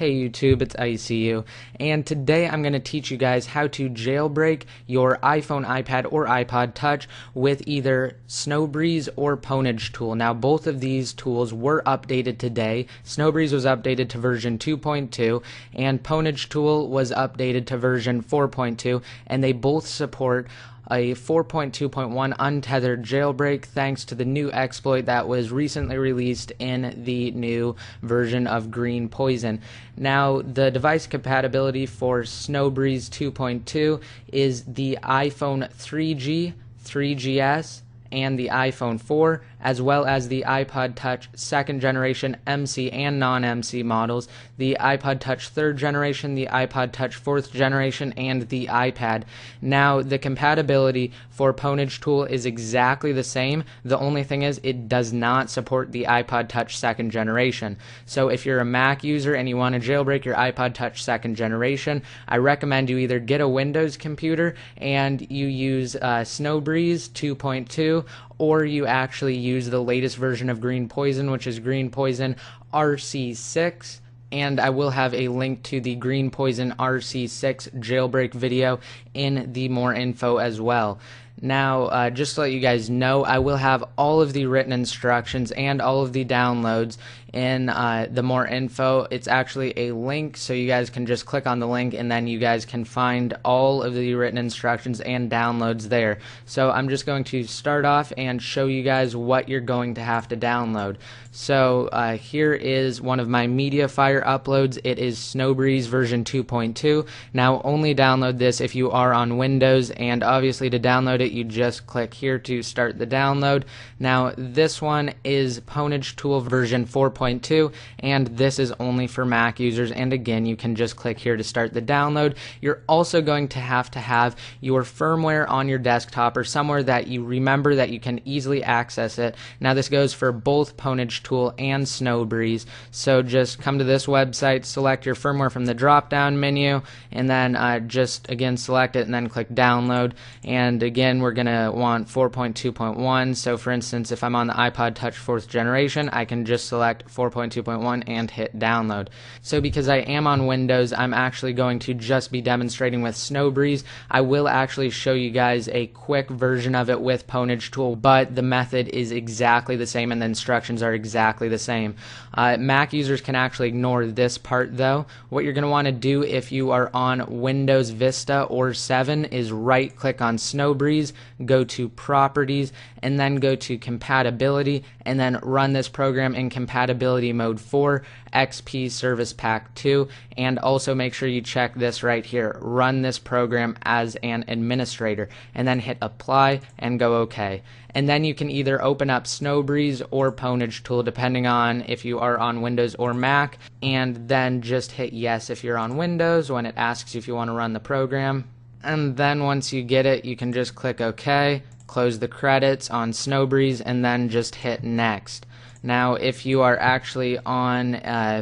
Hey YouTube, it's ICU, and today I'm going to teach you guys how to jailbreak your iPhone, iPad, or iPod Touch with either Snowbreeze or Pwnage tool. Now both of these tools were updated today. Snowbreeze was updated to version 2.2 and Pwnage tool was updated to version 4.2, and they both support a 4.2.1 untethered jailbreak thanks to the new exploit that was recently released in the new version of Green Poison. Now, the device compatibility for Snowbreeze 2.2 is the iPhone 3G, 3GS, and the iPhone 4, as well as the iPod Touch 2nd generation MC and non-MC models, the iPod Touch 3rd generation, the iPod Touch 4th generation, and the iPad. Now, the compatibility for Pwnage tool is exactly the same. The only thing is it does not support the iPod Touch 2nd generation. So if you're a Mac user and you want to jailbreak your iPod Touch 2nd generation, I recommend you either get a Windows computer and you use Snowbreeze 2.2, or you actually use the latest version of Green Poison, which is Green Poison RC6. And I will have a link to the Green Poison RC6 jailbreak video in the more info as well. Now, just to let you guys know, I will have all of the written instructions and all of the downloads in the more info. It's actually a link, so you guys can just click on the link and then you guys can find all of the written instructions and downloads there. So I'm just going to start off and show you guys what you're going to have to download. So here is one of my MediaFire uploads. It is Snowbreeze version 2.2. Now only download this if you are on Windows, and obviously to download it you just click here to start the download. Now this one is Pwnage tool version 4.2, and this is only for Mac users, and again you can just click here to start the download. You're also going to have your firmware on your desktop or somewhere that you remember that you can easily access it. Now this goes for both Pwnage tool and Snowbreeze, so just come to this website, select your firmware from the drop down menu, and then just again select it and then click download. And again we're going to want 4.2.1, so for instance if I'm on the iPod Touch 4th generation I can just select 4.2.1 and hit download. So because I am on Windows, I'm actually going to just be demonstrating with Snowbreeze. I will actually show you guys a quick version of it with Pwnage tool, but the method is exactly the same and the instructions are exactly the same. Mac users can actually ignore this part though. What you're going to want to do if you are on Windows Vista or 7 is right click on Snowbreeze, go to Properties, and then go to Compatibility, and then run this program in Compatibility Mode 4, XP Service Pack 2, and also make sure you check this right here, run this program as an administrator, and then hit Apply and go OK. And then you can either open up Snowbreeze or Pwnage tool depending on if you are on Windows or Mac, and then just hit yes if you're on Windows when it asks you if you want to run the program. And then once you get it, you can just click OK, close the credits on Snowbreeze, and then just hit next. Now if you are actually on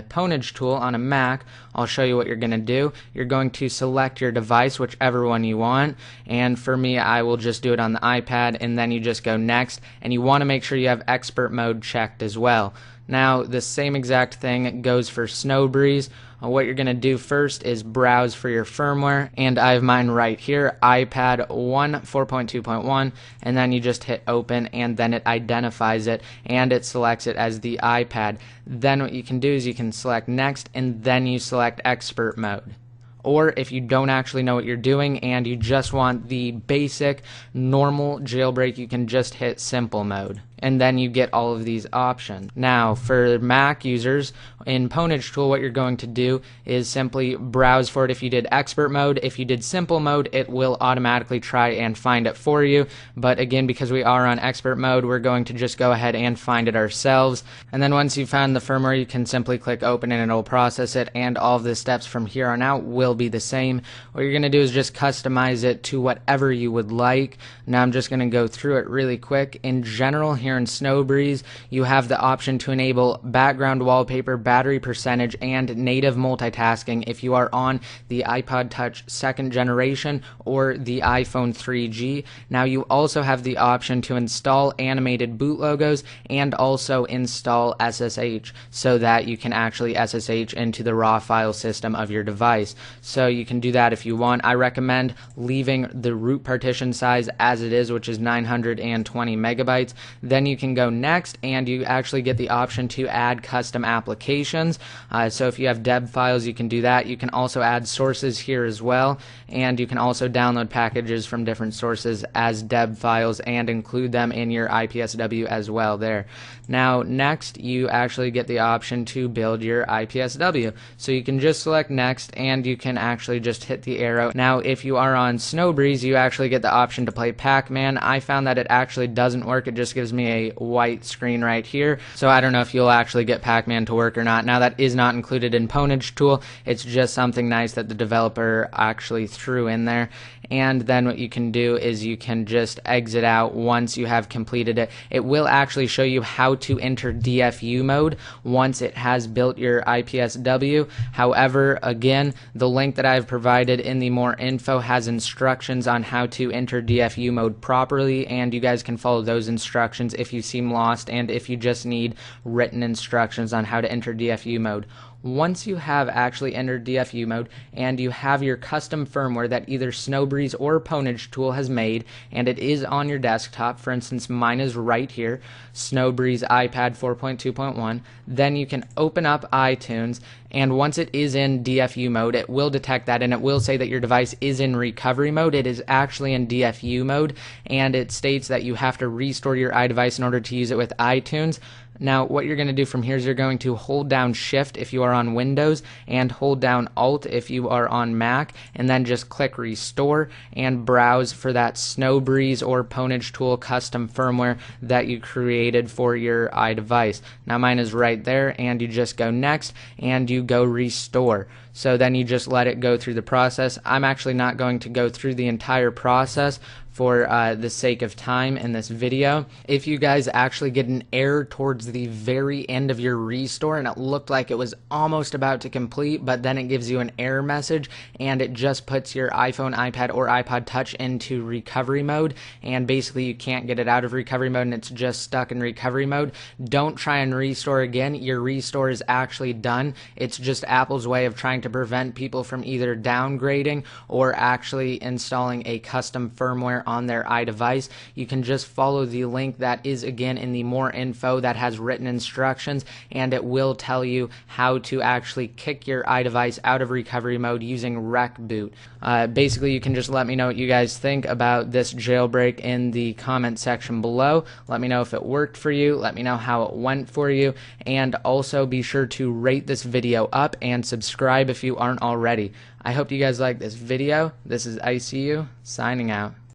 Pwnage tool on a Mac, I'll show you what you're going to do. You're going to select your device, whichever one you want, and for me I will just do it on the iPad, and then you just go next, and you want to make sure you have expert mode checked as well. Now the same exact thing goes for Snowbreeze. What you're going to do first is browse for your firmware, and I have mine right here, iPad 4.2.1, and then you just hit open, and then it identifies it and it selects it as the iPad. Then what you can do is you can select next, and then you select expert mode. Or if you don't actually know what you're doing and you just want the basic normal jailbreak, you can just hit simple mode, and then you get all of these options. Now for Mac users, in Pwnage tool what you're going to do is simply browse for it. If you did expert mode, if you did simple mode, it will automatically try and find it for you, but again because we are on expert mode we're going to just go ahead and find it ourselves. And then once you've found the firmware you can simply click open and it'll process it, and all of the steps from here on out will be the same. What you're going to do is just customize it to whatever you would like. Now I'm just going to go through it really quick. In general, here here in Snowbreeze, you have the option to enable background wallpaper, battery percentage, and native multitasking if you are on the iPod Touch 2nd generation or the iPhone 3G. Now you also have the option to install animated boot logos and also install SSH so that you can actually SSH into the raw file system of your device. So you can do that if you want. I recommend leaving the root partition size as it is, which is 920 megabytes. Then you can go next and you actually get the option to add custom applications. So if you have deb files, you can do that. You can also add sources here as well, and you can also download packages from different sources as deb files and include them in your IPSW as well there. Now next you actually get the option to build your IPSW. So you can just select next and you can actually just hit the arrow. Now if you are on Snowbreeze, you actually get the option to play Pac-Man. I found that it actually doesn't work. It just gives me a white screen right here. So I don't know if you'll actually get Pac-Man to work or not. Now that is not included in Pwnage tool. It's just something nice that the developer actually threw in there. And then what you can do is you can just exit out once you have completed it. It will actually show you how to enter DFU mode once it has built your IPSW. However, again, the link that I've provided in the more info has instructions on how to enter DFU mode properly, and you guys can follow those instructions if you seem lost and if you just need written instructions on how to enter DFU mode. Once you have actually entered DFU mode and you have your custom firmware that either Snowbreeze or Pwnage tool has made and it is on your desktop, for instance mine is right here, Snowbreeze iPad 4.2.1, then you can open up iTunes, and once it is in DFU mode it will detect that and it will say that your device is in recovery mode. It is actually in DFU mode, and it states that you have to restore your iDevice in order to use it with iTunes. Now what you're going to do from here is you're going to hold down Shift if you are on Windows and hold down Alt if you are on Mac, and then just click Restore and browse for that Snowbreeze or Pwnage tool custom firmware that you created for your iDevice. Now mine is right there, and you just go next and you go Restore. So then you just let it go through the process. I'm actually not going to go through the entire process for the sake of time in this video. If you guys actually get an error towards the very end of your restore and it looked like it was almost about to complete, but then it gives you an error message and it just puts your iPhone, iPad, or iPod Touch into recovery mode, and basically you can't get it out of recovery mode and it's just stuck in recovery mode, don't try and restore again. Your restore is actually done. It's just Apple's way of trying to prevent people from either downgrading or actually installing a custom firmware on their iDevice. You can just follow the link that is again in the more info that has written instructions, and it will tell you how to actually kick your iDevice out of recovery mode using rec boot. Basically you can just let me know what you guys think about this jailbreak in the comment section below. Let me know if it worked for you, let me know how it went for you, and also be sure to rate this video up and subscribe if you aren't already. I hope you guys like this video. This is ICU signing out.